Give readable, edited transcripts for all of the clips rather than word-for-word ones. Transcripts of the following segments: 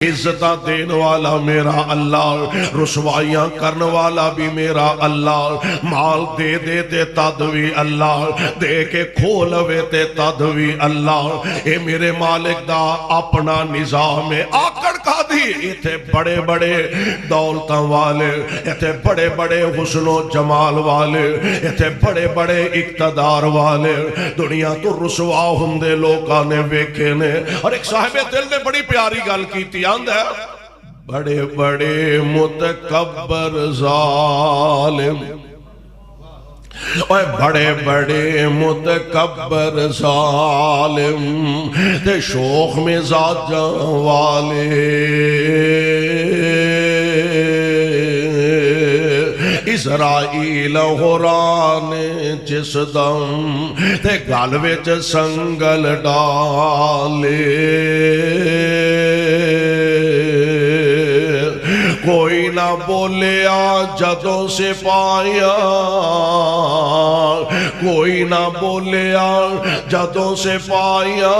عزتاں دین والا میرا اللہ، رسوائیاں کرن والا بھی میرا اللہ، مال دے دے تے تد بھی اللہ، دے کے کھولوے تے تد بھی اللہ۔ اے میرے مالک دا اپنا نظام ہے۔ آکڑ کھا دی ایتھے بڑے بڑے دولتاں والے، ایتھے بڑے بڑے حسن و جمال والے، ایتھے بڑے بڑے اقتدار والے، دنیا تو رسوا ہندے لوگاں نے ویکھے نے۔ اور ایک صاحب دل نے بڑی پیاری گل کیتی، بڑے بڑے متکبر ظالم، بڑے بڑے متکبر ظالم تے شوخ مزاجاں والے، اسرائیل حران جس دم تے گل وچ سنگل ڈالے، کوئی نہ بولیا جدوں سے پایا، کوئی نہ بولیا جدوں سے پایا،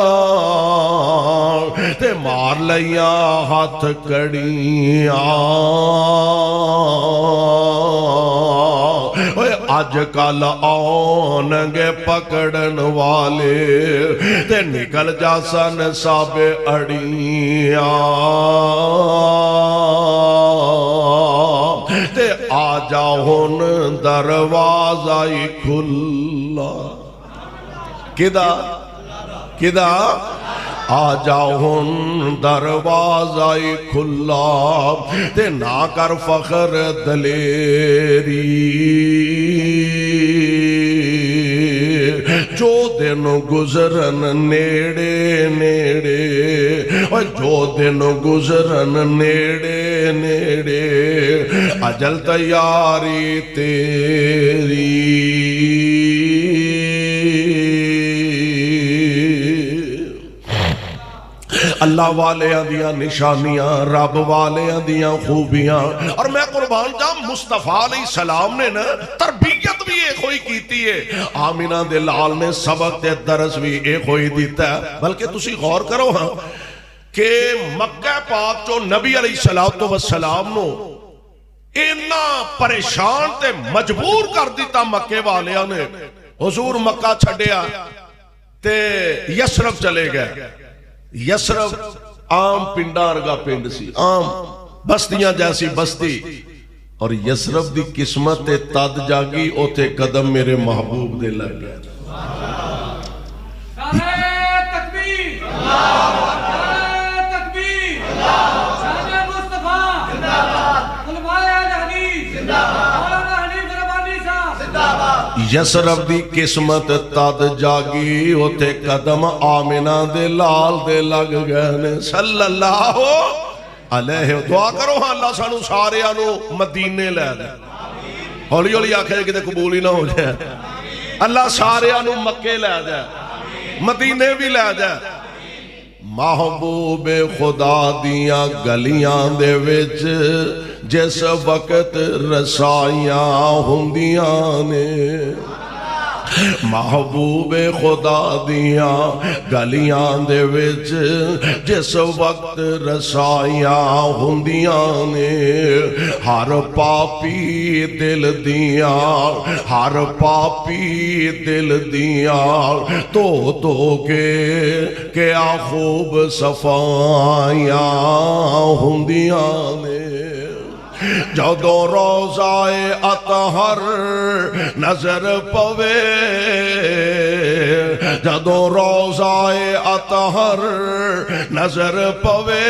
تے مار لیا ہاتھ کڑیاں۔ اج کل آنگے پکڑن والے تے نکل جاسن سب اڑیاں، تے آ جاؤن دروازہ کھلا، کدا کدا آ جاؤن دروازہ کھلا، تے نہ کر فخر دلیری، جو دن گزرن نیڑے نیڑے، اور جو دن گزرن نیڑے نیڑے، اجل تیاری تیری۔ اللہ والیاں دیاں نشانیاں، رب والیاں دیاں خوبیاں، اور میں قربان جاؤں مصطفیٰ علیہ السلام نے نا تربیت بھی ایک ہوئی کیتی ہے، آمینہ دے لال نے سبق تے درس بھی ایک ہوئی دیتا ہے۔ بلکہ تسی غور کرو ہاں کہ مکہ پاک جو نبی علیہ السلام نو اینا پریشان تے مجبور کر دیتا مکے والیاں نے، حضور مکہ چھڑیا تے یسرف چلے گئے۔ یسرف عام پنڈارگا پنڈ سی، عام بستیاں جیسی بستی، اور یسرف دی قسمت تد جاگی اوتے قدم میرے محبوب دے لگ گئے۔ تکبیر تکبیر، شان مصطفیٰ زندہ باد، علماء حدیث زندہ باد، حنیف ربانی صاحب زندہ باد۔ یسرف دی قسمت تد جاگی اوتے قدم آمینہ دے لال دے لگ گئے صلی اللہ علیہ۔ دعا کرو ہاں اللہ سانو سارے آنو مدینے لے دے، ہولی ہولی آکھے کہ قبول ہی نہ ہو جائے، اللہ سارے آنو مکے لے دے، مدینے بھی لے دے۔ محبوب خدا دیاں گلیاں دے وچ جس وقت رسائیاں ہوندیاں نے، محبوب خدا دیاں گلیاں دے وچ جس وقت رسائیاں ہوندیاں نے، ہر پاپی دل دیاں، ہر پاپی دل دیاں تو کے کیا خوب صفائیاں ہوندیاں نے۔ جدو روضہ اطہر نظر پوے، جدو روضہ اطہر نظر پوے،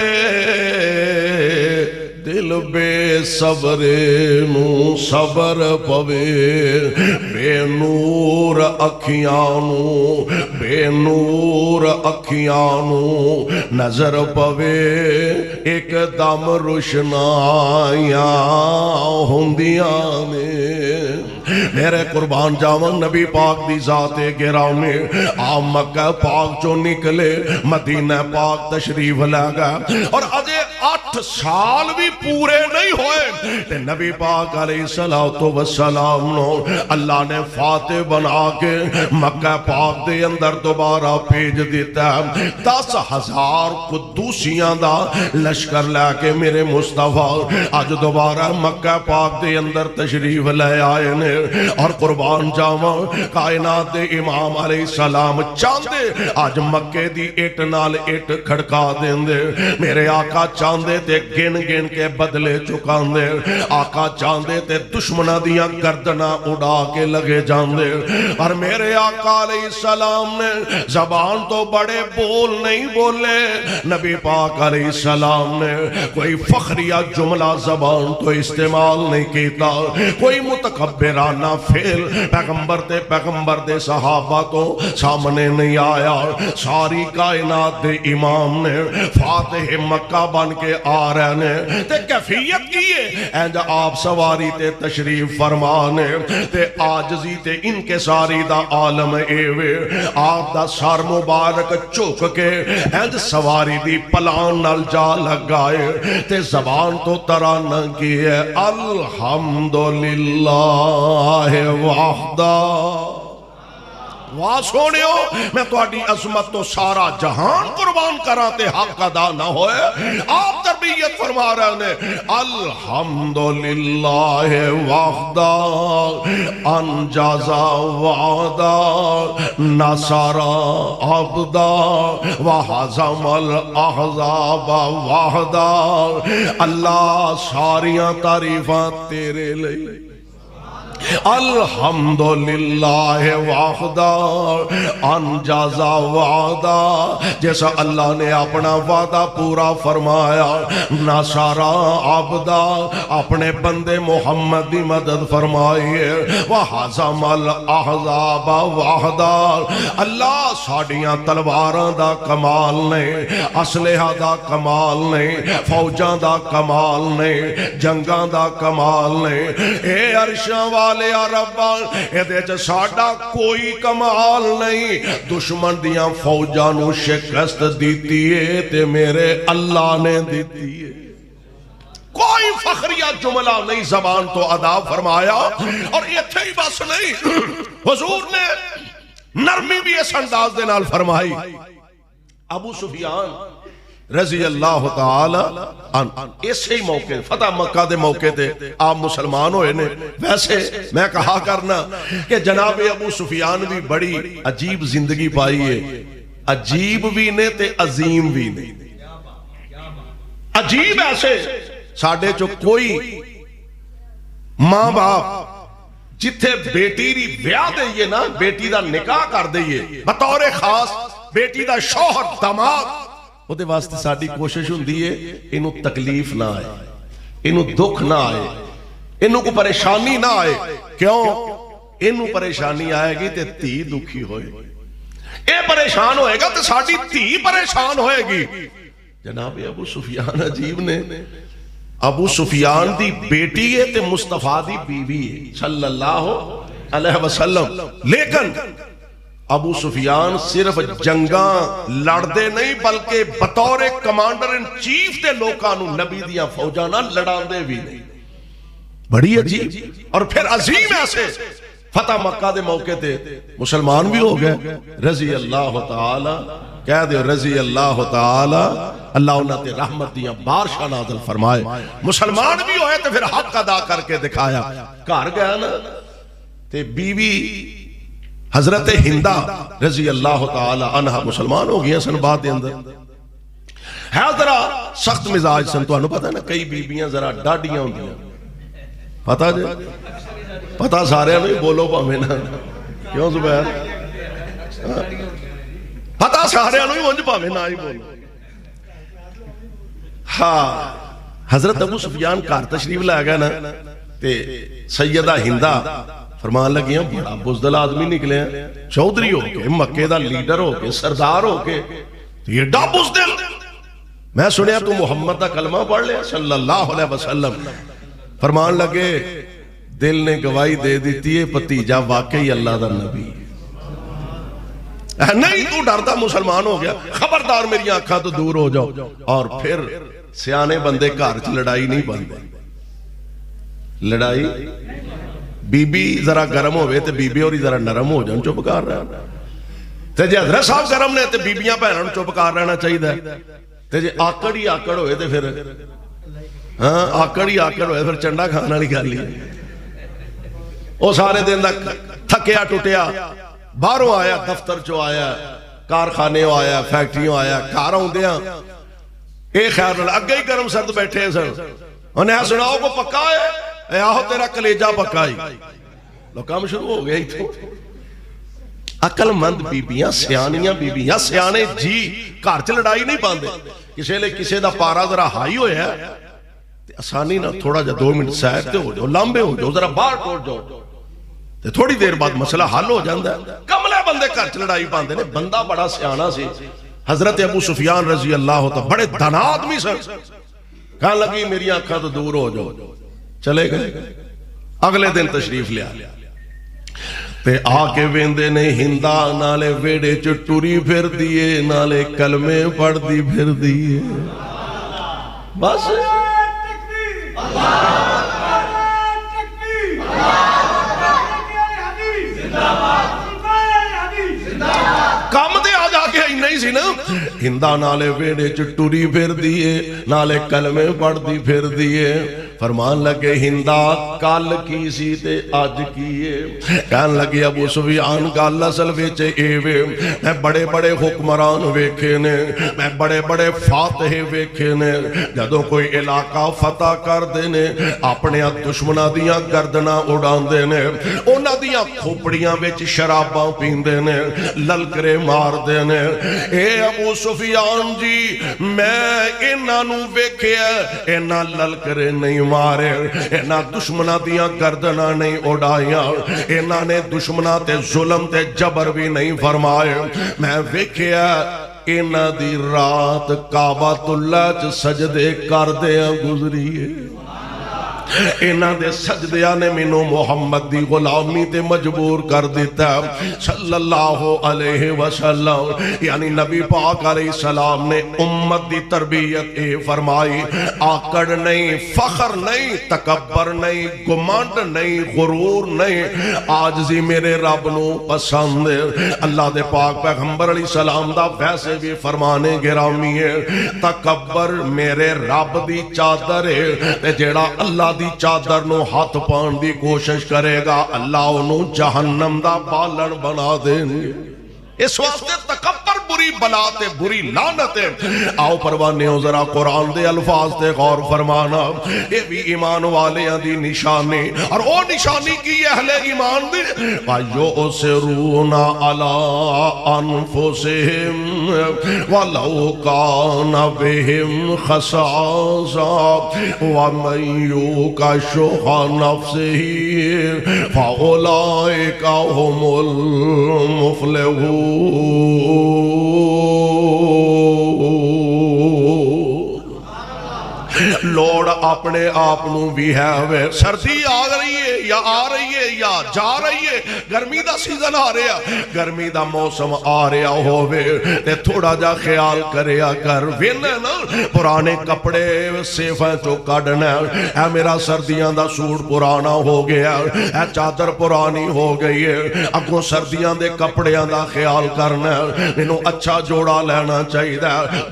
دل بے صبر نو صبر پوے، بے نور اکھیانو، بے نور اکھیانو نظر پوے، ایک دم روشنائیاں ہوندیاں نے۔ میرے قربان جاواں نبی پاک دی ذات گرامی آپ مکہ پاک چو نکلے مدینہ پاک تشریف لے گئے اور اجے 8 سال بھی پورے نہیں ہوئے تے نبی پاک علیہ السلام نو اللہ نے فاتح بنا کے مکہ پاک دے اندر دوبارہ بھیج دیتا ہے 10,000 قدوسیاں دا لشکر لے کے میرے مصطفیٰ آج دوبارہ مکہ پاک دے اندر تشریف لے آئے نے اور قربان جاواں کائنات دے امام علیہ السلام چاندے آج مکے دی اٹ نال اٹ کھڑکا دیں دے میرے آقا چاندے تے گن گن کے بدلے چکان دے آقا چاندے تے دشمنہ دیاں گردنہ اڑا کے لگے جان دے اور میرے آقا علیہ السلام نے زبان تو بڑے بول نہیں بولے نبی پاک علیہ السلام نے کوئی فخریہ جملہ زبان تو استعمال نہیں کیتا کوئی متکبرانہ فعل پیغمبر دے صحابہ تو سامنے نہیں آیا ساری کائنات دے امام نے فاتح مکہ بن کے آ رہے نے تے کیفیت کیے اینج آپ سواری تے تشریف فرمانے تے آجزی تے انکساری دا عالم ایوے آپ دا سار مبارک چوک کے اینج سواری دی پلان نال جا لگائے تے زبان تو ترانہ کیے الحمدللہ وحدہ واہ سونیو میں تو اڈی عظمت تو سارا جہان قربان کراتے حق ادا نہ ہوئے آپ تربیت فرما رہے ہیں الحمدللہ وحدہ انجازا وعدہ نصر عبدہ وحزم الاحزاب وحدہ اللہ ساریاں تعریفاں تیرے لئے الحمدللہ وحدہ انجازا وعدہ جیسا اللہ نے اپنا وعدہ پورا فرمایا نصارا عبدہ اپنے بندے محمد دی مدد فرمائیے وحزم الاحزاب وحدہ اللہ ساڑیاں تلواراں دا کمال نہیں اسلحہ دا کمال نہیں فوجاں دا کمال نہیں جنگاں دا کمال نہیں اے عرشاں والے ربا ایدے چ ساڈا کوئی کمال نہیں دشمن دیاں فوجاں نو شکست دیتی ہے تے میرے اللہ نے دیتی ہے کوئی فخریہ جملہ نہیں زبان تو ادا فرمایا اور یہ تھے بس نہیں حضور نے نرمی بھی اس انداز دے نال فرمائی ابو سفیان رضی اللہ تعالی اسی موقع فتح مکہ دے موقع تے آپ مسلمان ہوئے نے ویسے میں کہا کرنا کہ جناب ابو سفیان بھی بڑی عجیب زندگی پائی ہے عجیب بھی نے تے عظیم بھی نے عجیب ایسے ساڑھے جو کوئی ماں باپ جتھے بیٹی ری بیاہ دئیے نا بیٹی دا نکاح کر دئیے بطور خاص بیٹی دا شوہر دماغ وہ دے واسطے ساڑھی کوشش ہوندی ہے انہوں تکلیف نہ آئے انہوں دکھ نہ آئے انہوں کو پریشانی نہ آئے کیوں انہوں پریشانی آئے گی تے تھی دکھی ہوئے اے پریشان ہوئے گا تے ساڑھی تھی پریشان ہوئے گی جناب ابو سفیان عجیب نے ابو سفیان دی بیٹی ہے تے مصطفیٰ دی بیوی ہے صلی اللہ علیہ وسلم لیکن ابو سفیان صرف جنگاں لڑدے نہیں بلکہ بطور کمانڈر ان چیف دے لوکانو نبی دیاں فوجانا لڑاندے بھی نہیں بڑی عجیب اور پھر عظیم ایسے فتح مکہ دے موقع تے مسلمان بھی ہو گئے رضی اللہ تعالی کہہ دے رضی اللہ تعالی اللہ انہاں تے رحمت دیاں بارشاں نازل فرمائے مسلمان بھی ہوئے تے پھر حق ادا کر کے دکھایا گھر گیا نا تے بیوی حضرت ہندہ رضی اللہ تعالی عنہ مسلمان ہو گیا سن بات دے اندر ہے ذرا سخت مزاج سن تو انہوں پتہ ہے نا کئی بیبیاں ذرا ڈاڑیاں ہوں دیا پتہ جے پتہ سارے ہمیں بولو پا میں نا کیوں زبیر پتہ سارے ہمیں مجھ پا میں نا ہی بولو ہاں حضرت ابو سفیان کار تشریف لے گئے نا تے سیدہ ہندہ فرمان لگی ہیں بڑا بزدل آدمی نکلے ہیں چودری ہو کے مکہ دا لیڈر ہو کے سردار ہو کے یہ ڈا بزدل میں سنیا تو محمد دا کلمہ پڑھ لیا صلی اللہ علیہ وسلم فرمان لگے دل نے گواہی دے دیتی ہے بھتیجا واقعی اللہ دا نبی نہیں تو ڈرتا مسلمان ہو گیا خبردار میری آنکھاں تو دور ہو جاؤ اور پھر سیانے بندے گھر چ لڑائی نہیں بنتے لڑائی بی بی ذرا گرم ہوئے تے بی بی اور ذرا نرم ہو جان چپ کر رہا تے جے حضرت صاحب گرم نے تے بیبیاں بہنوں چپ کر رہنا چاہیے تے جے آکڑ ہی آکڑ ہوئے تے پھر ہاں آکڑ ہی آکڑ ہوئے پھر چنڈا کھانا نہیں کر لیا وہ سارے دن تک تھکیا ٹوٹیا باہروں آیا دفتر چو آیا کارخانے آیا فیکٹریوں آیا گھر آؤندیاں اے خیر اگے ہی گرم سرد بیٹھے سن انہیں سناؤ کو پکا ہے اے آہو تیرا کلیجہ پکا ہی لو کام شروع ہو گیا ہی تو عقل مند بیبیاں سیانیاں بیبیاں سیانے جی گھر چ لڑائی نہیں پاندے کسے لے کسے دا پارا ذرا ہائی ہویا ہے آسانی نہ تھوڑا جا 2 منٹ سیر تے ہو جاؤ لمبے ہو جاؤ ذرا باہر ٹوٹ جاؤ تے تھوڑی دیر بعد مسئلہ حل ہو جاندہ ہے کملے بندے گھر چ لڑائی پاندے نے بندہ بڑا سیانہ سی حضرت ابو سفیان رضی اللہ عنہ بڑے دھنا آدمی سن کہاں لگی میری آنکھاں تو دور ہو جاؤ چلے گئے اگلے دن تشریف لیا تے آکے ویندے نے ہندہ نالے ویڑے چٹوری پھر دیئے نالے کلمے پڑھ دی پھر دیئے بس کام دے آج آگے ہی نہیں سی نا ہندہ نالے ویڑے چٹوری پھر دیئے نالے کلمے پڑھ دی پھر دیئے فرمان لگے ہندہ کال کی سی تے آج کیے کہن لگے ابو سفیان کال اصل ویچے ایوے میں بڑے بڑے حکمران ویکھے نے میں بڑے بڑے فاتح ویکھے نے جدوں کوئی علاقہ فتح کر دینے اپنے دشمنہ دیاں گردنا اڑان دینے انہ دیاں کھوپڑیاں ویچ شراباں پین دینے للکرے مار دینے اے ابو سفیان جی میں انہاں نو ویکھے انہاں للکرے نہیں مارے انہاں دشمنہ دیاں گردنا نہیں اڑائیاں انہاں نے دشمنہ تے ظلم تے جبر بھی نہیں فرمائے میں ویکھے انہاں دی رات کعبۃ اللہ چ سجدے کر دیاں گزریے انہاں دے سجدیاں نے مینوں محمد دی غلامی تے مجبور کر دیتا صلی اللہ علیہ وسلم یعنی نبی پاک علیہ السلام نے امت دی تربیت اے فرمائی آکڑ نہیں فخر نہیں تکبر نہیں گمانڈ نہیں غرور نہیں آجزی میرے رب نو پسند اللہ دے پاک پیغمبر علیہ السلام دا ویسے بھی فرمانے گرامی ہے تکبر میرے رب دی چادر ہے تے جیڑا اللہ دی چادر نو ہاتھ پان دی کوشش کرے گا اللہ انہوں جہنم دا بالن بنا دیں گے اس واسطے تکبر بری بلاتے بری لعنتے آؤ پروانے ہو ذرا قرآن دے الفاظ تے غور فرمانا یہ بھی ایمان والے دی نشانی اور وہ نشانی کی اہل ایمان دی وَيُؤْثِرُونَ عَلَىٰ أَنفُسِهِمْ وَلَوْ كَانَ بِهِمْ خَصَاصَةٌ وَمَن يُوقَ شُحَّ نَفْسِهِ فَأُولَٰئِكَ هُمُ الْمُفْلِحُونَ لوڑ اپنے آپنوں بھی ہے سردی آ رہی ہے یا آ رہی ہے یا جا رہی ہے گرمی دا سیزن آ رہا گرمی دا موسم آ رہا ہوئے تے تھوڑا جا خیال کریا کر ویلے نا پرانے کپڑے سیفیں تو کڑنا اے میرا سردیاں دا سوٹ پرانا ہو گیا اے چادر پرانی ہو گئی ہے اگوں سردیاں دے کپڑیاں دا خیال کرنا انہوں اچھا جوڑا لینا چاہیے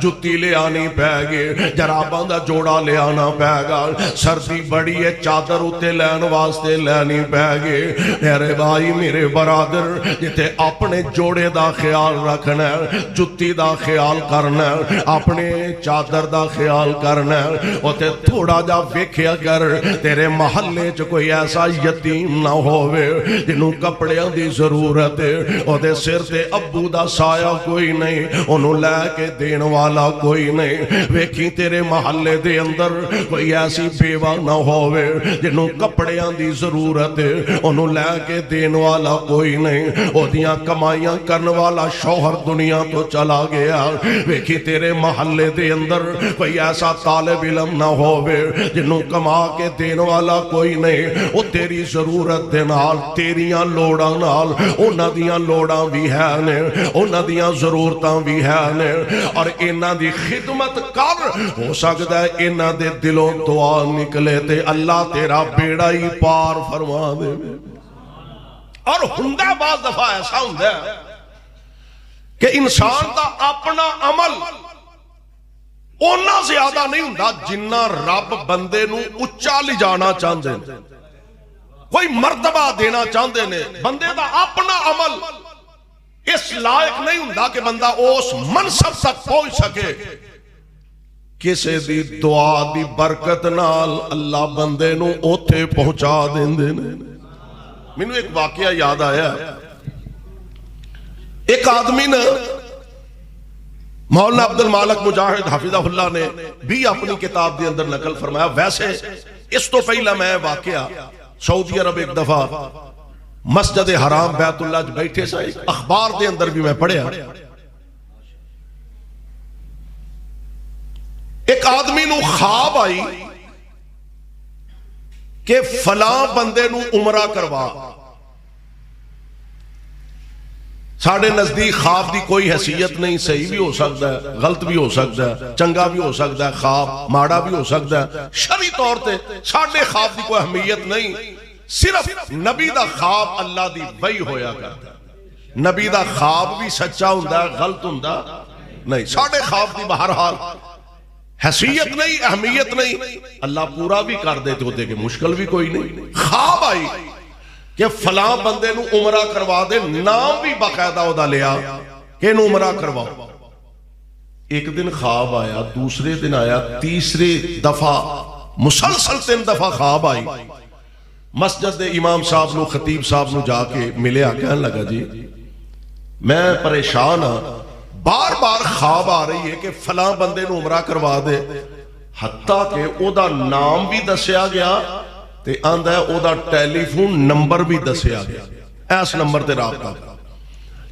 جتی لے آنی پہ گئے جراباں دا جوڑا لے آنا پہ گا سردی بڑی ہے چادر اتے لین واسطے لینی پہ گئے میرے بھائی میرے برادر جتے اپنے جوڑے دا خیال رکھنا جتی دا خیال کرنا اپنے چادر دا خیال کرنا اتے تھوڑا جا ویکھیا کر تیرے محلے چ کوئی ایسا یتیم نہ ہوئے جنہوں کپڑیاں دی ضرورت ہے اتے سر تے ابو دا سایہ کوئی نہیں انہوں لے کے دین والا کوئی نہیں ویکھی تیرے محلے دے اندر کوئی ایسی بیوہ نہ ہوئے جنہوں کپڑیاں دی ضرورت ضرورت ہے انہوں لے کے دین والا کوئی نہیں اودیاں کمائیاں کرن والا شوہر دنیا تو چلا گیا ویکھی تیرے محلے دے اندر کوئی ایسا طالب علم نہ ہووے جنوں کما کے دین والا کوئی نہیں او تیری ضرورت دے نال تیریاں لوڑاں نال انہاں دیاں لوڑاں بھی ہے نے انہاں دیاں ضرورتاں بھی ہے نے اور انہاں دی خدمت کر ہو سکتا ہے انہاں دے دلوں دعا نکلے تے اللہ تیرا بیڑا ہی پار فرما دے اور ہندہ بعض دفعہ ایسا ہندہ ہے کہ انسان دا اپنا عمل اونا زیادہ نہیں ہندہ جنہ رب بندے نو اچھا لی جانا چاہندے کوئی مرتبہ دینا چاہندے نے بندے دا اپنا عمل اس لائق نہیں ہندہ کہ بندہ اس منصب تک پہنچ سکے کسے دی دعا دی برکت نال اللہ بندے نو اوتھے پہنچا دیندے نے مینوں ایک واقعہ یاد آیا ایک آدمی نے مولانا عبد المالک مجاہد حفظہ اللہ نے بھی اپنی کتاب دے اندر نقل فرمایا ویسے اس تو پہلا میں واقعہ سعودی عرب ایک دفعہ مسجد حرام بیت اللہ جو بیٹھے سا اخبار دے اندر بھی میں پڑھیا ایک آدمی نو خواب آئی کہ فلاں بندے نو عمرہ کروا ساڑھے نزدیک خواب دی کوئی حیثیت نہیں صحیح بھی ہو سکتا ہے غلط بھی ہو سکتا ہے چنگا بھی ہو سکتا ہے خواب ماڑا بھی ہو سکتا ہے شرعی طور تے ساڑھے خواب دی کوئی اہمیت نہیں صرف نبی دا خواب اللہ دی وحی ہویا کرتا ہے نبی دا خواب بھی سچا ہوندا ہے غلط ہوندا نہیں ساڑھے خواب دی بہرحال حیثیت نہیں اہمیت نہیں اللہ پورا بھی کر دیتے ہوتے کہ مشکل بھی کوئی نہیں خواب آئی کہ فلاں بندے نو عمرہ کروا دے نام بھی باقاعدہ ہودا لیا کہ نو عمرہ کرواؤ ایک دن خواب آیا دوسرے دن آیا تیسرے دفعہ مسلسل 3 دفعہ خواب آئی مسجد امام صاحب نو خطیب صاحب نو جا کے ملے کہنے لگا جی میں پریشان ہاں بار بار خواب آ رہی ہے کہ فلاں بندے نو عمرہ کروا دے حتیٰ کہ او دا نام بھی دسیا گیا تے آندہ ہے او دا ٹیلی فون نمبر بھی دسیا گیا ایس نمبر تے رابطہ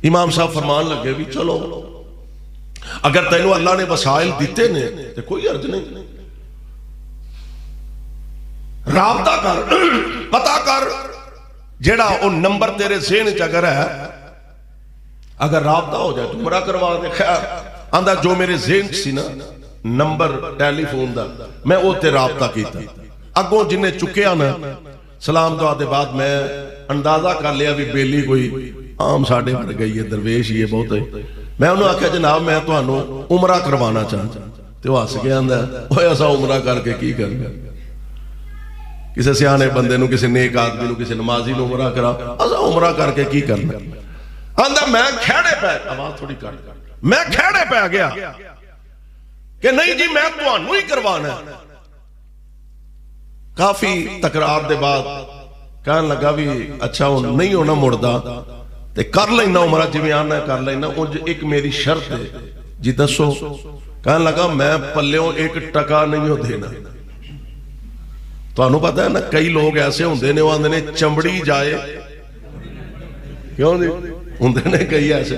امام صاحب فرمان لگے بھی چلو اگر تینو اللہ نے وسائل دیتے نے تے کوئی عرض نہیں رابطہ کر پتا کر جیڑا او نمبر تیرے ذہن چگر ہے اگر رابطہ ہو جائے تو عمرہ کروا دے خیر آندہ جو میرے ذہن سی نا نمبر ٹیلی فون دا میں او تے رابطہ کیتا اگوں جنہیں چکیا نا سلام دعا دے بعد میں اندازہ کر لیا بھی بیلی کوئی عام ساڑھے بڑھ گئی ہے درویش یہ بہت ہے میں انہوں آکھا جناب میں تو انہوں عمرہ کروانا چاہتا تو وہ آس گیا اندہ وہ ایسا عمرہ کر کے کی کر گیا کسی سیانے بندے نو کسی نیک آدمی نو کسی نمازی نو عمرہ کرا ایسا عمرہ کر کے کی کرنا اندر میں کھیڑے پہ آواز تھوڑی کٹ میں کھیڑے پہ گیا کہ نہیں جی میں تو انہوں ہی کروانا ہے کافی تکرار دے بعد کہنے لگا بھی اچھا نہیں ہونا مردہ تے کر لینا عمرہ جی میں آنا ہے کر لینا ایک میری شرط ہے جی دسو کہنے لگا میں پلیوں 1 ٹکا نہیں ہو دینا تو انہوں پتا ہے نا کئی لوگ ایسے ہوندے نے وہاں نے چمڑی جائے کیوں دی ہوندے نے کئی ایسے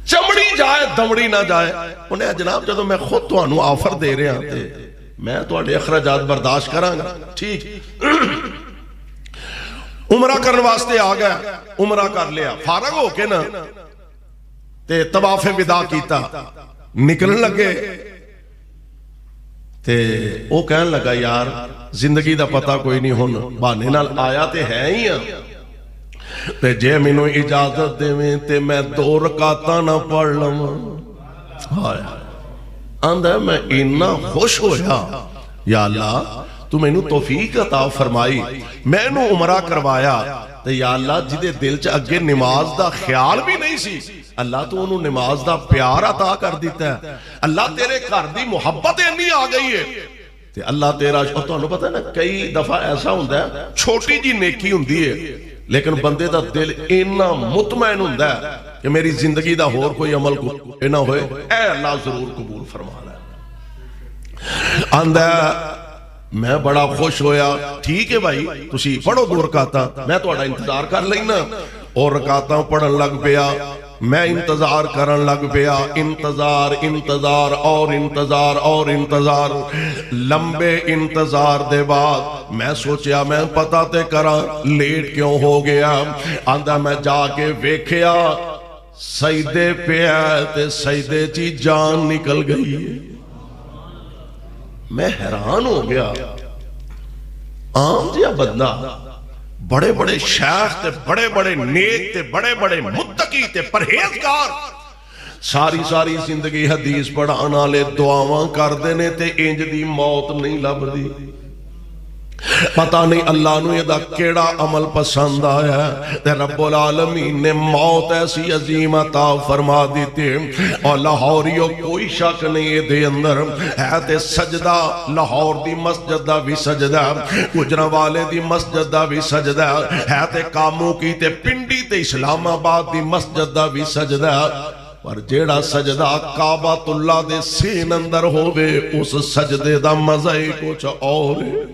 چمڑی جائے دمڑی نہ جائے انہیں جناب جدو میں خود تو انہوں آفر دے رہے ہیں میں تو اڈے اخراجات برداشت کروں گا ٹھیک عمرہ کرنے واسطے آ گیا عمرہ کر لیا فارغ ہو کے نا تے طواف وداع کیتا نکلن لگے تے او کہن لگا یار زندگی دا پتہ کوئی نہیں ہن بہانے نال آیا تے ہے ہی تے جے مینوں اجازت دیویں تے میں 2 رکعتاں نہ پڑھ لواں ہائے آندہ میں اتنا خوش ہویا یا اللہ تو میں نو توفیق عطا فرمائی میں نو عمرہ کروایا تے یا اللہ جدے دل چ اگے نماز دا خیال بھی نہیں سی اللہ تو انہوں نماز دا پیار عطا کر دیتا ہے اللہ تیرے گھر دی محبت اتنی آ گئی ہے تے اللہ تیرا اور تو انہوں پتہ ہے نا کئی دفعہ ایسا ہوندہ ہے چھوٹی جی نیکی ہوندی ہے لیکن بندے دا دل اتنا مطمئن ہوندہ ہے کہ میری زندگی دا اور کوئی عمل کو نہ ہوئے اے اللہ ضرور قبول فرما لے آندہ میں بڑا خوش ہویا. ٹھیک ہے بھائی تسی پڑھو 2 رکعتاں میں تہاڈا انتظار کر لینا. اور رکعتاں پڑھن لگ پیا. میں انتظار کرن لگ پیا. انتظار انتظار اور انتظار اور انتظار. لمبے انتظار دے بعد میں سوچیا میں پتہ تے کراں لیٹ کیوں ہو گیا. آندا میں جا کے ویکھیا سجدے پہ ہے تے سجدے چی جان نکل گئی ہے. میں حیران ہو گیا. عام جہا بندہ بڑے بڑے شیخ تے بڑے بڑے نیک تے بڑے بڑے متقی تے پرہیزگار ساری زندگی حدیث پڑھان والے دعاواں کردے نے تے انج دی موت نہیں لبدی. پتہ نہیں اللہ نو یہ کیڑا عمل پسند آیا تے رب العالمین نے موت ایسی عظیم عطا فرما دیتے. اور لاہوریو کوئی شک نہیں یہ دے اندر ہے تے سجدہ لاہور دی مسجد دا بھی سجدہ گجرانوالے دی مسجد دا بھی سجدہ ہے تے کاموں کی تے پنڈی تے اسلام آباد دی مسجد دا بھی سجدہ. پر جیڑا سجدہ کعبۃ اللہ دے سین اندر ہووے اس سجدے دا مزہ ہی کچھ اور ہے.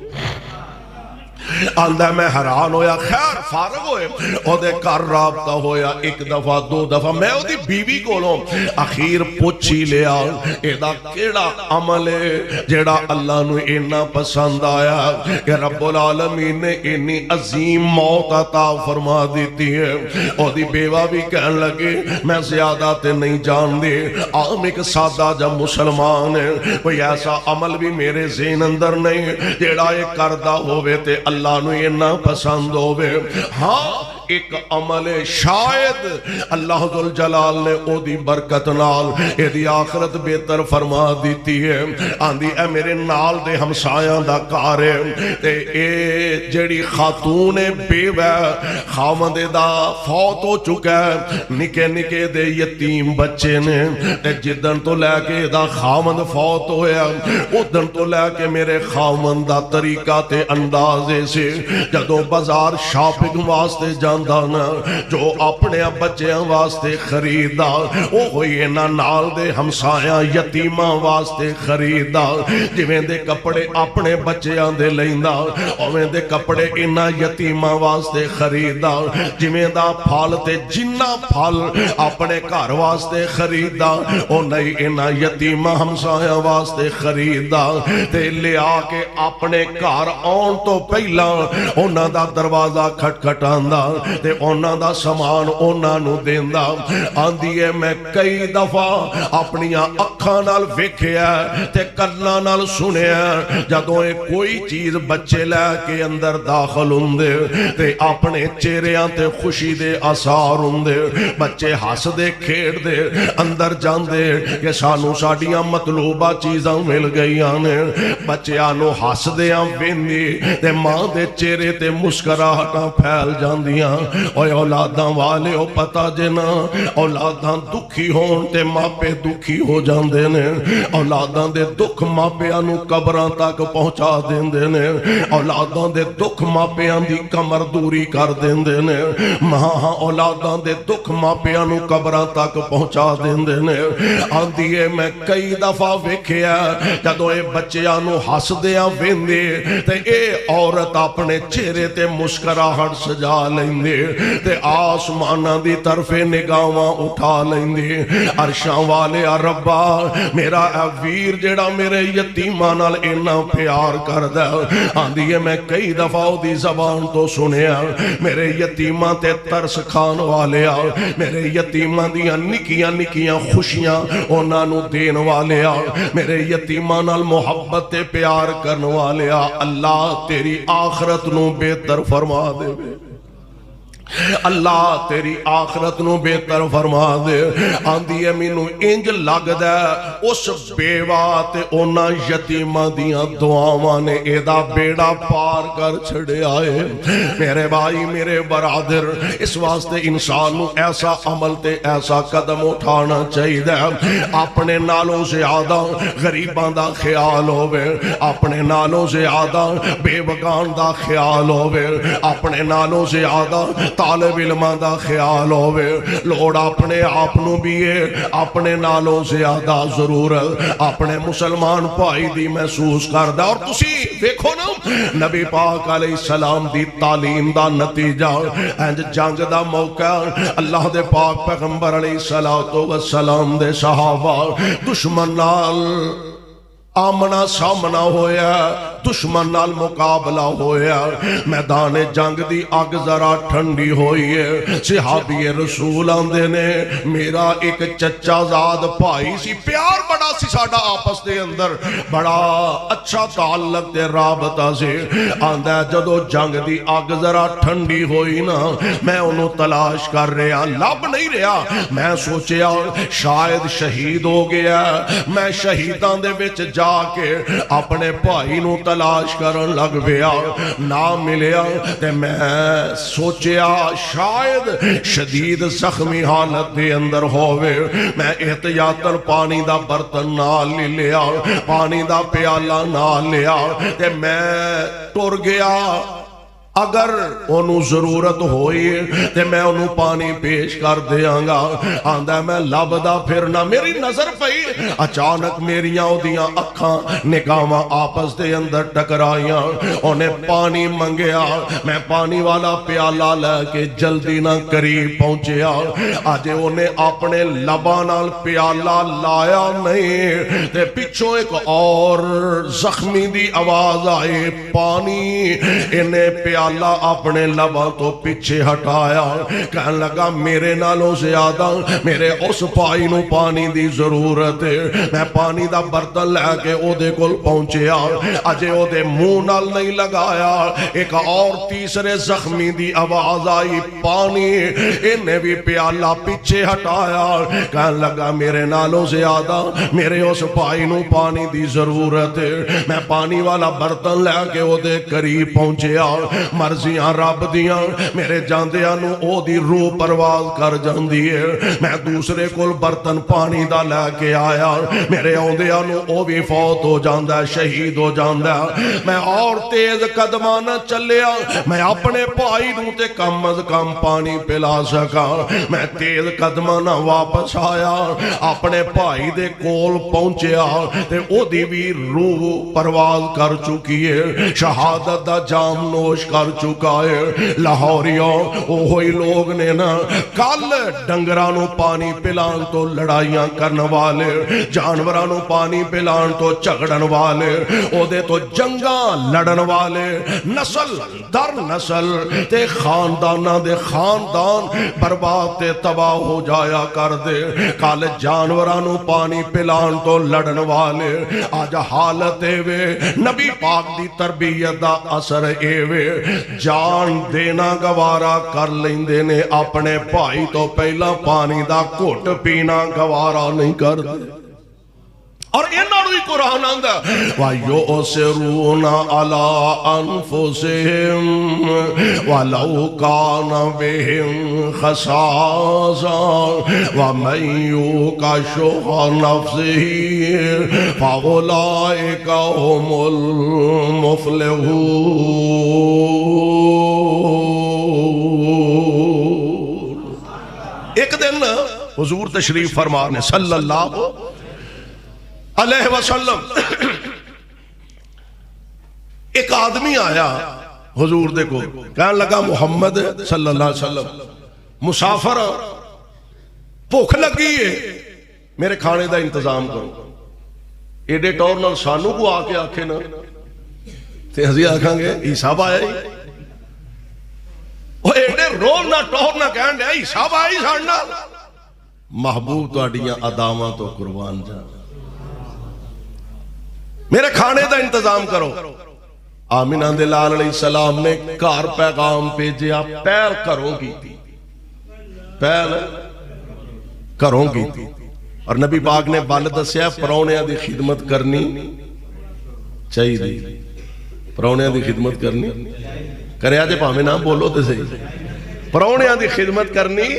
آندہ میں حیران ہویا. خیر فارغ ہوئے او دے کر رابطہ ہویا 1 دفعہ 2 دفعہ. میں او دی بیوی کولوں اخیر پوچھی لیا ایدہ کیڑا عمل ہے جیڑا اللہ نو اینا پسند آیا کہ رب العالمین نے اینی عظیم موت عطا فرما دیتی ہے. او دی بیوہ بھی کہن لگے میں زیادہ تے نہیں جان دے. عام ایک سادہ جب مسلمان ہے کوئی ایسا عمل بھی میرے ذہن اندر نہیں جیڑا ایک کردہ ہوئے تے اللہ نو یہ نہ پسند ہوئے. ہاں ایک عمل شاید اللہ ذوالجلال نے او دی برکت نال اے دی آخرت بہتر فرما دیتی ہے. آندی اے میرے نال دے ہمسایاں دا کار ہے تے اے جڑی خاتون بیوہ خاوند دا فوت ہو چکا ہے. نکے نکے دے یتیم بچے نے تے جدن تو لے کے دا خاوند فوت ہویا ادن تو لے کے میرے خاوند دا طریقہ تے اندازے سے جدوں بازار شاپنگ واسطے جاندانا جو اپنے بچیاں واسطے خریدا او ہوئی اینا نال دے ہمسایاں یتیماں واسطے خریدا. جویں دے کپڑے اپنے بچیاں دے لیندا اویں دے کپڑے اینا یتیماں واسطے خریدا. جویں دا پھل تے جنہ پھل اپنے گھر واسطے خریدا او نہیں اینا یتیماں ہمسایاں واسطے خریدا. تے لیا کے اپنے گھر آن تو پہلا انہاں دا دروازہ کھٹکھٹاندا تے انہاں دا سامان انہاں نو دیندا. آندی ہے میں کئی دفعہ اپنیاں اکھاں نال ویکھیا تے کاناں نال سنیا جدوں اے کوئی چیز بچے لے کے اندر داخل ہوندے تے اپنے چہریاں تے خوشی دے آثار ہوندے. بچے ہس دے کھیڈ دے اندر جاندے کہ سانو ساڈیاں مطلوبہ چیزاں مل گئیاں نے. بچیاں نو ہس دیاں ویندی تے ماں دے چہرے تے مسکراہٹاں پھیل جاندیاں. اوے اولاداں والے او پتہ جنا اولاداں دکھی ہون تے ماپے دکھی ہو جاندے نے. اولاداں دے دکھ ماپیاں نو قبراں تک پہنچا دیندے نے. اولاداں دے دکھ ماپیاں دی کمر دوری کر دیندے نے. ماں اولاداں دے دکھ ماپیاں نو قبراں تک پہنچا دیندے نے. آندی ہے میں کئی دفعہ ویکھیا جدوں اے بچیاں نو ہس دیاں ویندے تے اے عورت اپنے چہرے تے مسکراہٹ سجا لیندے تے آسماناں دی طرف نگاہاں اٹھا لیندے. عرشاں والے ربا میرا اے ویر جڑا میرے یتیماں نال اینا پیار کردا. آندی ہے میں کئی دفعہ دی زبان تو سنیا میرے یتیماں تے ترس کھان والے میرے یتیماں دیاں نکیاں نکیاں خوشیاں انہاں نو دین والے میرے یتیماں نال محبت تے پیار کرن والے. اللہ تیری آخرت نو بہتر فرما دے. اللہ تیری آخرت نو بہتر فرما دے. آندی ہے مینوں انج لگدا اس بیوہ تے انہاں یتیماں دیاں دعاواں نے ایدا بیڑا پار کر چھڑیا ہے. میرے بھائی میرے برادر اس واسطے انسان نو ایسا عمل تے ایسا قدم اٹھانا چاہیے اپنے نالوں زیادہ غریباں دا خیال ہوئے, اپنے نالوں زیادہ بے وگان دا خیال ہوئے, اپنے نالوں زیادہ طالب علماں دا خیال ہوئے لوڑ اپنے آپ نو بھی ہے اپنے نالوں زیادہ ضرورت اپنے مسلمان بھائی دی محسوس کردہ اور تسی دیکھو نا نبی پاک علیہ السلام دی تعلیم دا نتیجہ اینج جنگ دا موقع اللہ دے پاک پیغمبر علیہ السلام دے صحابہ دشمن نال آمنا سامنا ہویا دشمن نال مقابلہ ہویا میدان جنگ دی اگ ذرا ٹھنڈی ہوئی ہے صحابی رسول آندے نے میرا ایک چچا زاد بھائی سی پیار بڑا سی ساڈا آپس دے اندر بڑا اچھا تعلق دے رابطہ سے آندہ ہے جدو جنگ دی اگ ذرا ٹھنڈی ہوئی نا میں انہوں تلاش کر رہا لب نہیں رہا میں سوچیا شاید شہید ہو گیا میں شہیدان دے وچ جا کے اپنے بھائی نو تلاش کرن لگ پیا نہ ملیا تے میں سوچیا شاید شدید زخمی حالت دے اندر ہوئے میں احتیاطاً پانی دا برتن نال لیا پانی دا پیالہ نال لیا تے میں ٹر گیا اگر انہوں ضرورت ہوئی تے میں انہوں پانی پیش کر دیاں گا آندہ میں لبدا پھرنا میری نظر پئی اچانک میریاں دیاں اکھاں نگاہاں آپس دے اندر ٹکرائیاں انہیں پانی منگیا میں پانی والا پیالہ لے کے جلدی نہ قریب پہنچیا آجے انہیں اپنے لبانال پیالہ لایا نہیں تے پچھوں ایک اور زخمی دی آواز آئے پانی انہیں پیالہ اللہ اپنے لباں تو پیچھے ہٹایا کہنے لگا میرے نالوں زیادہ میرے اس بھائی نو پانی دی ضرورت ہے میں پانی دا برتن لے کے او دے کول پہنچیا اجے او دے منہ نال نہیں لگایا ایک اور تیسرے زخمی دی آواز آئی پانی انہیں بھی پیالہ پیچھے ہٹایا کہنے لگا میرے نالوں زیادہ میرے اس بھائی نو پانی دی ضرورت ہے میں پانی والا برتن لے کے او دے قریب پہنچیا مرضیاں رب دیاں میرے جاندیاں نو او دی روح پرواز کر جاندی ہے میں دوسرے کول برتن پانی دا لے کے آیا میرے اوندیاں نو او بھی فوت ہو جاندہ ہے شہید ہو جاندہ ہے میں اور تیز قدمانہ چلیا میں اپنے بھائی نو تے کم از کم پانی پلا سکا میں تیز قدمانہ واپس آیا اپنے بھائی دے کول پہنچیا تے او دی بھی روح پرواز کر چکی ہے شہادت دا جام نوش کر چکا ہے لاہوریوں اوہی لوگ نے نا کل ڈنگرانوں پانی پلان تو لڑائیاں کرن والے جانورانوں پانی پلان تو چگڑن والے او دے تو جنگاں لڑن والے نسل در نسل تے خاندانہ دے خاندان برباد تے تباہ ہو جایا کر دے کل جانورانوں پانی پلان تو لڑن والے آج حالت وے نبی پاک دی تربیت دا اثر وے جان دینا گوارا کر لیندے نے اپنے بھائی تو پہلا پانی دا گھٹ پینا گوارا نہیں کر دے اور انہاں نوں قرآن آندا وَيُؤْثِرُونَ عَلَىٰ أَنفُسِهِمْ وَلَوْ كَانَ بِهِمْ خَصَاصَةٌ وَمَن يُوقَ شُحَّ نَفْسِهِ فَأُولَٰئِكَ هُمُ الْمُفْلِحُونَ ایک دن حضور تشریف فرمانے صلی اللہ علیہ وسلم ایک آدمی آیا حضور دیکھو کہنے لگا محمد صلی اللہ علیہ وسلم مسافر بھوک لگی ہے میرے کھانے دا انتظام کرو ایڈے ٹور نال سانو کو آ کے آکھے نا تے ہزی آکھاں گے عیسیٰ آیا ہی وہ ایڈے رول نہ ٹور نہ کہن دے عیسیٰ آیا ہی ساننا محبوب تو اڈیاں ادامہ تو قربان جا میرے کھانے دا انتظام کرو آمینہ دلال علیہ السلام نے کار پیغام پیجیا پیر کروں کی تھی پیر کروں کی تھی اور نبی پاک نے والد دسیا پرونیاں دی خدمت کرنی چاہیے دی پرونیاں دی خدمت کرنی کرے آجے پاہمیں نہ بولو تے صحیح پرونیاں دی خدمت کرنی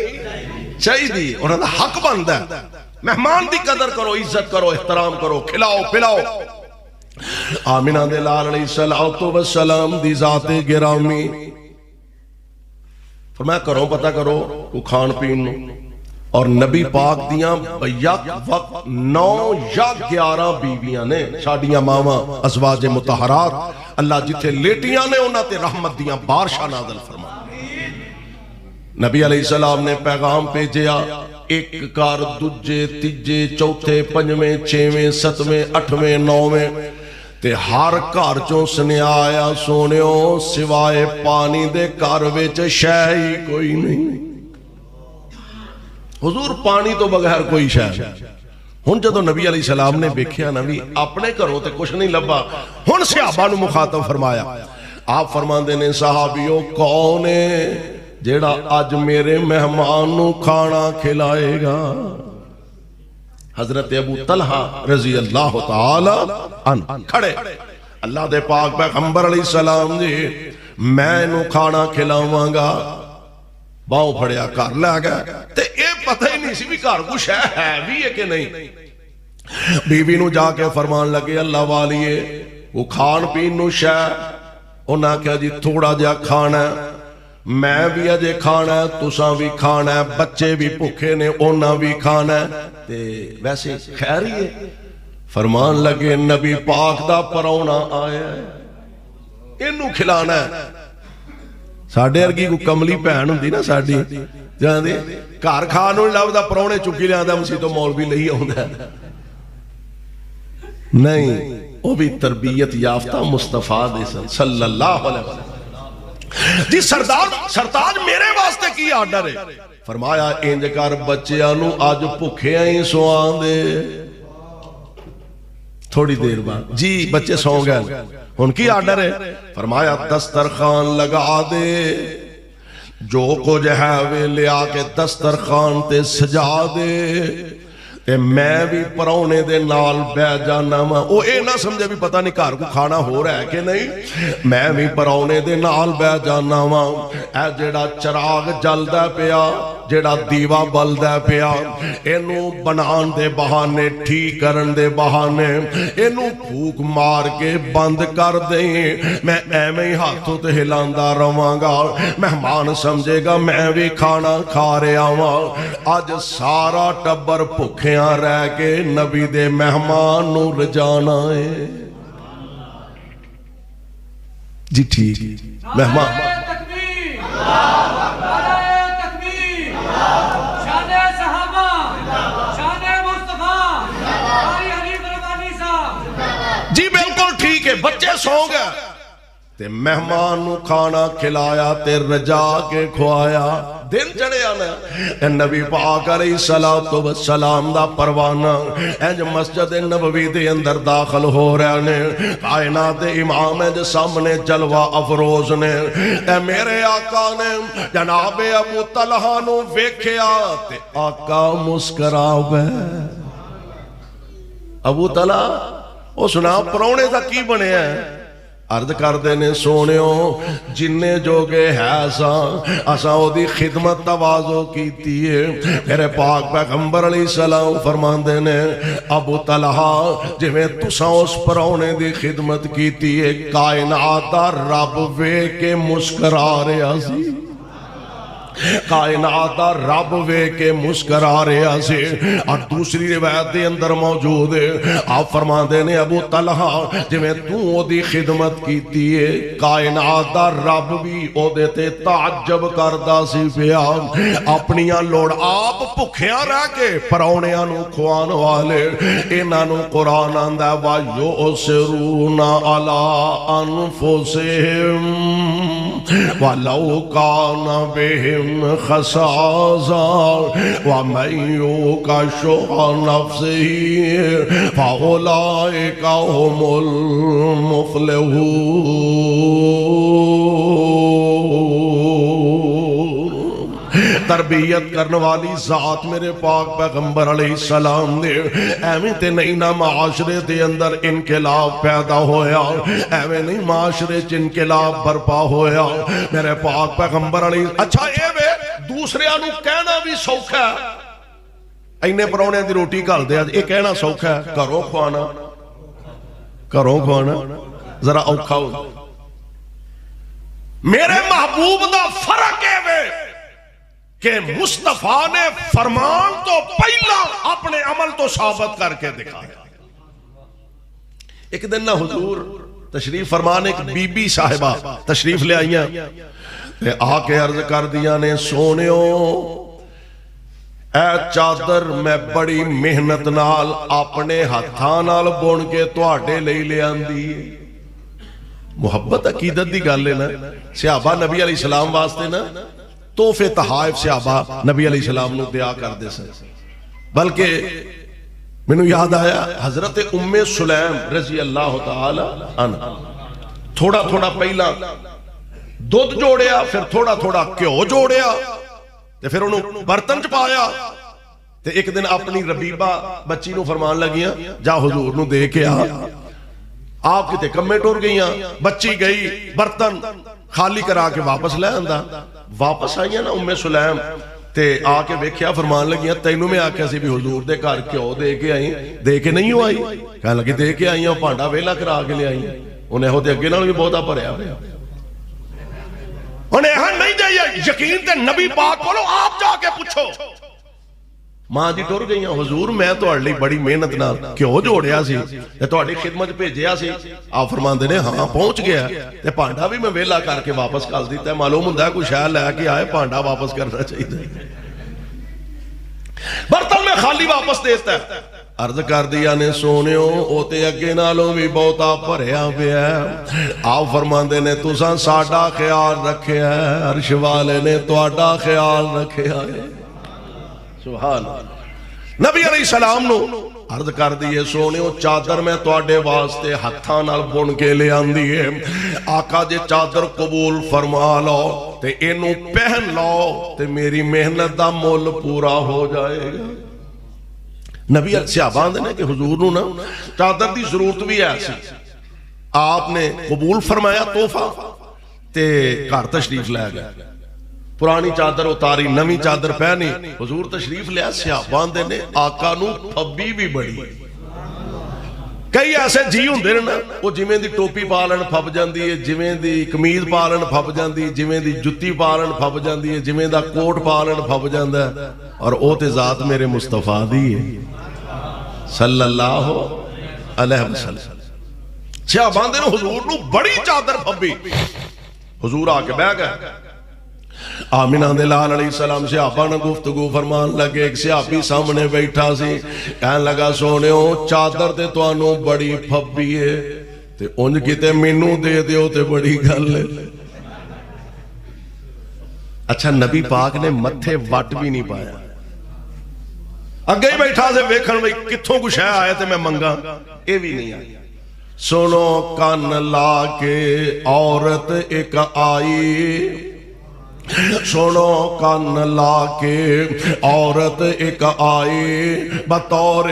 چاہیے دی اور انہاں حق بندہ ہے مہمان دی قدر کرو عزت کرو احترام کرو کھلاؤ پلاؤ آمینہ دلال علیہ السلام دی ذات گرامی فرمایا گھروں پتہ کرو کو کھان پین نو، اور نبی پاک دیاں یک وقت 9 یا 11 بیویاں نے ساڈیاں ماواں ازواج مطہرات، اللہ جتھے لیٹیاں نے انہاں تے رحمت دیاں بارشاں نازل فرما۔ نبی علیہ السلام نے پیغام بھیجیا، ایک کار دجے تیجے چوتھے پنجویں چھویں ستویں اٹھویں نویں تے ہر گھر چوں سنیا آیا سونیو سوائے پانی دے گھر وچ شے ہی کوئی نہیں۔ حضور پانی تو بغیر کوئی شے نہیں۔ ہن جدوں نبی علیہ السلام نے دیکھیا نبی اپنے گھروں تے کچھ نہیں لبا، ہن صحابہ نو مخاطب فرمایا، آپ فرماندے نے صحابیو کون ہے جیڑا آج میرے مہمان نو کھانا کھلائے گا؟ حضرت ابو طلحہ رضی اللہ تعالی عنہ کھڑے، اللہ دے پاک پیغمبر علیہ السلام جی میں نو کھانا کھلاواں گا، باؤں پھڑیا کر لے گیا تے اے پتہ ہی نہیں سی بھی گھر کچھ ہے بھی ہے کہ نہیں۔ بیوی نو جا کے فرمان لگے اللہ والیے وہ کھان پین نو شے، انہاں کہا جی تھوڑا جا کھانا ہے، میں بھی اجے کھانا ہے، تساں بھی کھانا ہے، بچے بھی بھوکے نے انہاں بھی کھانا ہے، تے ویسے خیر ہی ہے۔ فرمان لگے نبی پاک دا پرونا آیا ہے، انہوں کھلانا ہے۔ ساڑھے ارگی کو کملی پہن ہوندی نا ساڑھی جہاں دے گھر کھانوں لفظ پرونے چکی لیاندہ مسی تو مولوی لئی ہوندا ہے نہیں، وہ بھی تربیت یافتہ مصطفیٰ دے صلی اللہ علیہ وسلم۔ جی سرتاج میرے واسطے کی آرڈر ہے؟ فرمایا انج کر بچیانو آج بھوکے آئیں سوان دے۔ تھوڑی دیر بعد جی بچے سو گئے، ان کی آرڈر ہے، فرمایا دسترخوان لگا دے، جو کچھ ہے وہ لے آ کے دسترخوان تے سجا دے، تے میں بھی پرونے دے نال بہ جانا ماں۔ او اے نہ سمجھے بھی پتہ نہیں گھر کو کھانا ہو رہا ہے کہ نہیں، میں بھی پرونے دے نال بہ جانا ماں۔ اے جیڑا چراغ جلدا پیا، جیڑا دیوا بلدا پیا، اینو بنان دے بہانے ٹھیک کرن دے بہانے اینو پھوک مار کے بند کر دیں، میں ایویں ہی ہاتھوں تے ہلاندا رہواں گا، مہمان سمجھے گا میں بھی کھانا کھا رہا ہوں۔ آج سارا ٹبر بھوکے رہ کے نبی دے مہمان نو رجانا ہے۔ جی ٹھیک مہمان جی بالکل ٹھیک ہے، بچے سو گئے تے مہمان نو کھانا کھلایا تے رجا کے کھوایا۔ دن چڑھے آنا نبی پاک علیہ السلام دا پروانہ انج مسجد نبوی دے اندر داخل ہو رہے نے، کائنات امام انج سامنے جلوہ افروز نے، اے میرے آقا نے جناب ابو طلحہ نو ویکھیا تے آقا مسکرا گئے۔ ابو طلحہ او سنا پرونے دا کی بنے ہیں؟ عرض کر دینے سونیوں جننے جوگے ہے اساں او دی خدمت توازو کیتی ہے۔ میرے پاک پیغمبر علیہ السلام فرمان دینے ابو طلحہ جویں تساں اس پرونے دی خدمت کیتی ہے، کائنات دا رب وے کے مسکرا رہا سی، کائنات دا رب وے کے مسکرا رہا سی۔ اور دوسری روایت دے اندر موجود ہے، آپ فرما دینے ابو طلحہ جویں تو او دی خدمت کیتی ہے، کائنات دا رب بھی او دیتے تعجب کردا سی پیا۔ اپنیاں لوڑ آپ بھکھیاں رہ کے پرونیاں نو کھوان والے، انہاں نو قرآن آندا وَيُؤْثِرُونَ عَلَىٰ أَنفُسِهِمْ وَلَوْ كَانَ بِهِمْ خَصَاصَةٌ وَمَن يُوقَ شُحَّ نَفْسِهِ فَأُولَٰئِكَ هُمُ الْمُفْلِحُونَ۔ تربیت کرنے والی ذات میرے پاک پیغمبر علیہ السلام نے ایویں تے نہیں نہ معاشرے دے اندر انقلاب پیدا ہویا، ایویں نہیں معاشرے چ انقلاب برپا ہویا۔ میرے پاک پیغمبر علیہ اچھا ایویں دوسرے نو کہنا بھی سوکھا ہے، اینے پرونے دی روٹی گھل دے یہ کہنا سوکھا ہے، گھروں کھوانا ذرا اوکھا ہو۔ میرے محبوب دا فرق ہے کہ مصطفیٰ نے فرمان تو پہلا اپنے عمل تو ثابت کر کے دکھایا۔ ایک دن نہ حضور تشریف فرمان ایک بی بی صاحبہ تشریف لے آئیاں تے آ کے عرض کر دیا نے سونیو اے چادر میں بڑی محنت نال اپنے ہاتھاں نال بن کے تواڈے لئی لے آندی۔ محبت عقیدت دی گل ہے نا، صحابہ نبی علیہ السلام واسطے نا تحفے تحائف صحابہ نبی علیہ السلام نو دیا کر دے سن۔ بلکہ مینوں یاد آیا حضرت ام سلیم رضی اللہ تعالی عنہ تھوڑا تھوڑا پہلا دودھ جوڑیا، پھر تھوڑا تھوڑا گھیو جوڑیا تے پھر انہوں برتن چ پایا تے ایک دن اپنی ربیبہ بچی نو فرمان لگیاں جا حضور نو دے کے آپ کتے کمے ٹور گئیاں، بچی گئی برتن خالی کرا کے واپس لے آندا، واپس آئیاں نا ام سلیم تے آ کے ویکھیا فرمان لگیاں تینوں میں آکھیا سی بھی حضور دے گھر گھیو دے کے آئی، دے کے نہیں ہو آئی؟ کہنے لگی دے کے آئیاں، پانڈا ویلا کرا کے لے آئی، انہیں ہو تے اگے نال بھی بہتا بھریا پیا، انہیں ہاں نہیں جائیے یقین تے نبی پاک بولو آپ جا کے پوچھو۔ ماں جی ٹر گئی حضور میں تہاڈے لئی بڑی محنت نال کیوں جوڑیا سی تے تہاڈی خدمت بھیجیا سی، آپ فرماندے نے ہاں پہنچ گیا تے پانڈا بھی میں ویلا کر کے واپس کر دیتا ہے، معلوم ہوندا ہے کوئی شے لے کے آئے پانڈا واپس کرنا چاہیے، برتن میں خالی واپس دیتا ہے۔ عرض کر دیا نے سونیو او تے اگے نالوں بھی بہتا بھریا پیا ہے، آپ فرماندے نے تساں ساڈا خیال رکھیا ہے، عرش والے نے تہاڈا خیال رکھیا ہے۔ سبحان اللہ۔ نبی علیہ السلام نو عرض کر دیئے سونیو چادر میں تواڈے واسطے ہتھاں نال بن کے لے آندی ہے، آقا جے چادر قبول فرما لو تے اینو پہن لو تے میری محنت دا مول پورا ہو جائے گا۔ نبی صحابہ آندے نے کہ حضور نو نا چادر دی ضرورت بھی ایسی، آپ نے قبول فرمایا تحفہ تے گھر تشریف لے گئے، پرانی چادر اتاری نوی چادر پہنی، حضور تشریف لیا، صحابہ آندے نے آقا نو پھبی بھی بڑی، کئی ایسے جی ہوندے نا وہ جویں دی ٹوپی پالن پھب جاندی ہے، جویں دی قمیض پالن پھب جاندی ہے، جویں دی جُتی پالن پھب جاندی ہے، جویں دا کوٹ پالن پھب جاندا ہے، اور او تے ذات میرے مصطفیٰ دی ہے صلی اللہ علیہ وسلم۔ صحابہ آندے نے حضور نو بڑی چادر پھبی، حضور آ کے بیٹھ گئے، آمینہ دے لال علیہ السلام صحابہ نے گفتگو فرمان لگے، ایک صحابی سامنے بیٹھا سی، کہنے لگا سونیو چادر تے توانو بڑی پھبی ہے تے انج کیتے مینوں دے دیو تے بڑی گل ہے۔ اچھا نبی پاک نے متھے وٹ بھی نہیں پایا، اگے ہی بیٹھا سے ویکھن بھئی کتھوں کچھ ہے آئے تے میں منگا، اے بھی نہیں آئی۔ سنو کان لا کے عورت ایک آئی، سنو کان لا کے عورت ایک آئی، بطور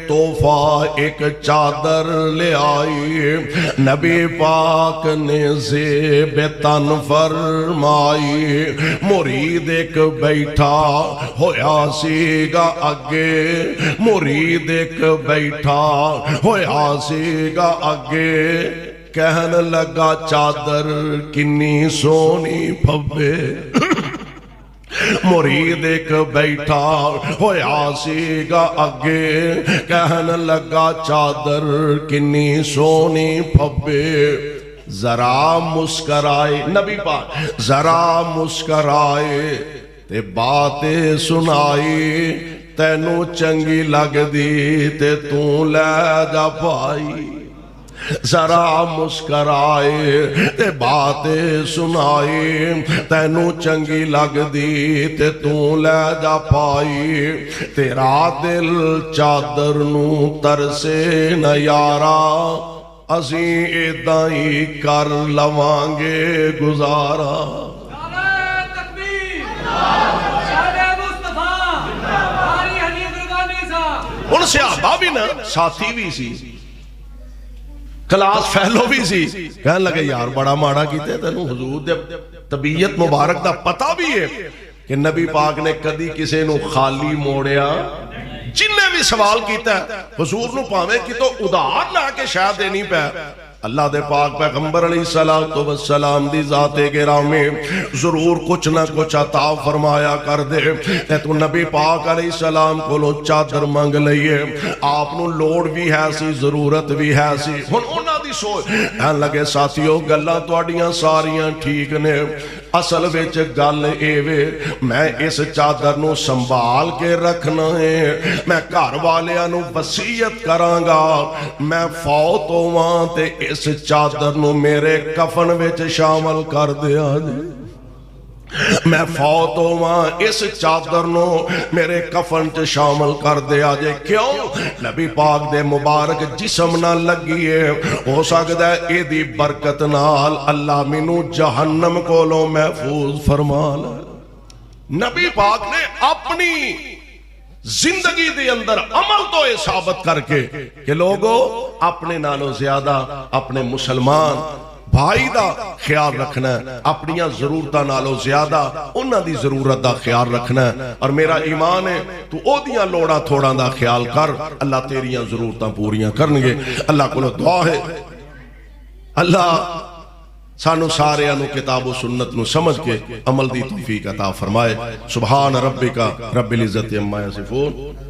تحفہ ایک چادر لے آئی، نبی پاک نے زیب تن فرمائی، مرید ایک بیٹھا ہویا سیگا اگے، مرید ایک بیٹھا ہویا سیگا اگے، کہن لگا چادر کنی سونی پھبے، مرید ایک بیٹھا ہویا سیگا اگے، کہن لگا چادر کنی سونی پھبے، ذرا مسکرائے نبی پاک ذرا مسکرائے تے باتیں سنائی، تینوں چنگی لگ دی تے توں لے جا پائی، ذرا مسکرائے تے باتیں سنائی، تینوں چنگی لگ دی تے توں لے جا پائی، تیرا دل چادر نو ترسے نہ یارا، اسیں ایداں ہی کر لوانگے گزارا۔ ان صحابہ بھی نا ساتھی بھی سی، کلاس فیلو بھی سی، کہنے لگے یار بڑا ماڑا کیتے تینوں حضور دے طبیعت مبارک دا پتہ بھی ہے کہ نبی پاک نے کدی کسے نو خالی موڑیا، جن نے بھی سوال کیتا ہے حضور نو پاویں کہ تو ادھار نہ کے شاید دینی پہ، اللہ دے پاک پیغمبر علیہ السلام دی ذات گرامی ضرور کچھ نہ کچھ عطا فرمایا کر دے تے تو نبی پاک علیہ السلام کو لو چادر مانگ لئیے آپ نو لوڑ بھی ہے سی ضرورت بھی ہے سی ہن انہاں دی سوچ کہن لگے ساتھیو گلاں تواڈیاں ساریاں ٹھیک نے اصل وچ گل اے وے میں اس چادر نو سنبھال کے رکھنا ہے میں گھر والیاں نو وصیت کراں گا میں فوت ہوواں تے اس چادر نو میرے کفن وچ شامل کر دیا جی میں فوت ہوواں اس چادر نو میرے کفن چ شامل کر دیا جے کیوں نبی پاک دے مبارک جسم نہ لگیے ہو سکتا ہے اے دی برکت نال اللہ مینوں جہنم کولوں محفوظ فرما لے نبی پاک نے اپنی زندگی دے اندر عمل تو یہ ثابت کر کے کہ لوگوں اپنے نالوں زیادہ اپنے مسلمان بھائی دا خیال رکھنا ہے اپنیاں ضرورتاں نالوں زیادہ انہاں دی ضرورت دا خیال رکھنا ہے اور میرا ایمان ہے تو او دیاں لوڑا تھوڑا دا خیال کر اللہ تیریاں ضرورتاں پوریاں کرنگے اللہ کو دعا ہے اللہ سانو سارے انو کتاب و سنت نو سمجھ کے عمل دی توفیق عطا فرمائے سبحان ربک رب العزت عما یصفون